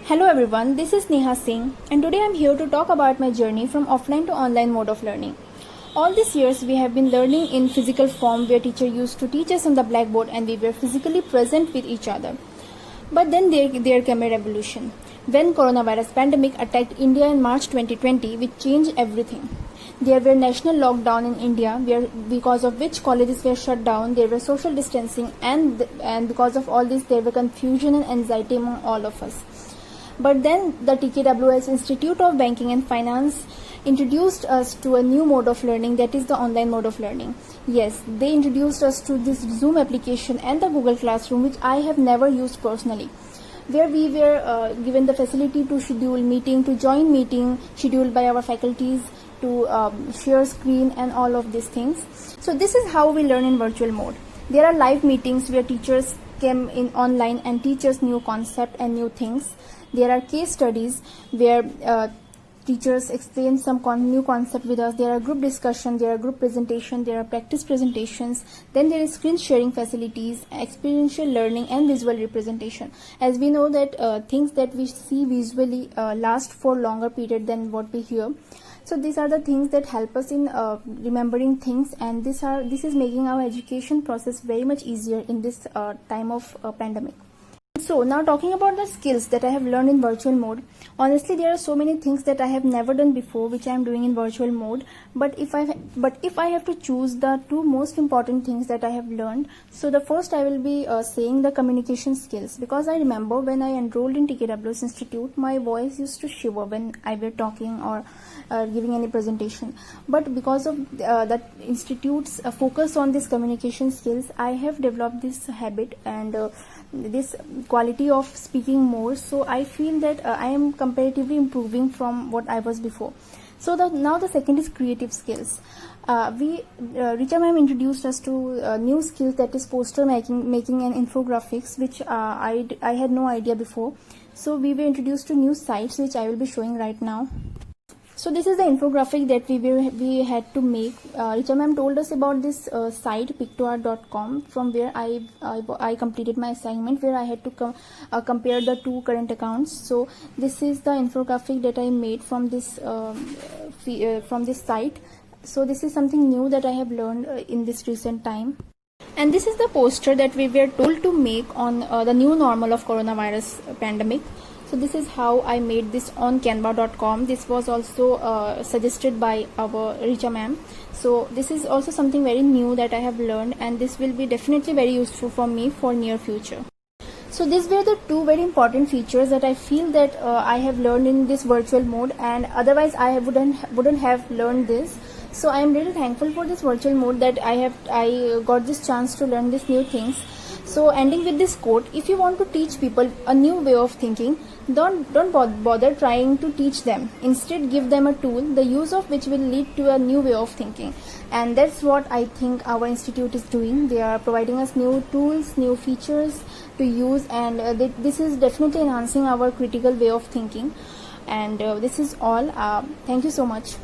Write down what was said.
Hello everyone, this is Sneha Singh and today I am here to talk about my journey from offline to online mode of learning. All these years we have been learning in physical form where teacher used to teach us on the blackboard and we were physically present with each other. But then there came a revolution. When coronavirus pandemic attacked India in March 2020, which changed everything. There were national lockdown in India, because of which colleges were shut down. There were social distancing, and because of all this, there were confusion and anxiety among all of us. But then the TKWs Institute of Banking and Finance introduced us to a new mode of learning, that is the online mode of learning. Yes, they introduced us to this Zoom application and the Google Classroom, which I have never used personally, where we were given the facility to schedule meeting, to join meeting scheduled by our faculties, to share screen and all of these things. So this is how we learn in virtual mode. There are live meetings where teachers came in online and teach us new concept and new things. There are case studies where teachers explain some new concept with us. There are group discussion, there are group presentation, there are practice presentations. Then there is screen sharing facilities, experiential learning and visual representation. As we know that things that we see visually last for longer period than what we hear. So these are the things that help us in remembering things, and this is making our education process very much easier in this time of pandemic. So now talking about the skills that I have learned in virtual mode. Honestly, there are so many things that I have never done before which I am doing in virtual mode. But if I have to choose the two most important things that I have learned, so the first I will be saying the communication skills, because I remember when I enrolled in TKWs Institute, my voice used to shiver when I were talking or giving any presentation. But because of that institute's focus on this communication skills, I have developed this habit and this quality of speaking more. So I feel that I am comparatively improving from what I was before. So now the second is creative skills. Richa ma'am introduced us to new skills, that is poster making and infographics, which I had no idea before. So we were introduced to new sites which I will be showing right now. So this is the infographic that we had to make. Richa ma'am told us about this site pictoart.com, from where I completed my assignment, where I had to compare the two current accounts. So this is the infographic that I made from this site. So this is something new that I have learned in this recent time. And this is the poster that we were told to make on the new normal of coronavirus pandemic. So this is how I made this on canva.com. This was also suggested by our Richa ma'am. So this is also something very new that I have learned, and this will be definitely very useful for me for near future. So these were the two very important features that I feel that I have learned in this virtual mode, and otherwise I wouldn't have learned this. So I am really thankful for this virtual mode that I got this chance to learn these new things. So ending with this quote: if you want to teach people a new way of thinking, don't bother trying to teach them. Instead, give them a tool, the use of which will lead to a new way of thinking. And that's what I think our institute is doing. They are providing us new tools, new features to use, and this is definitely enhancing our critical way of thinking. And this is all. Thank you so much.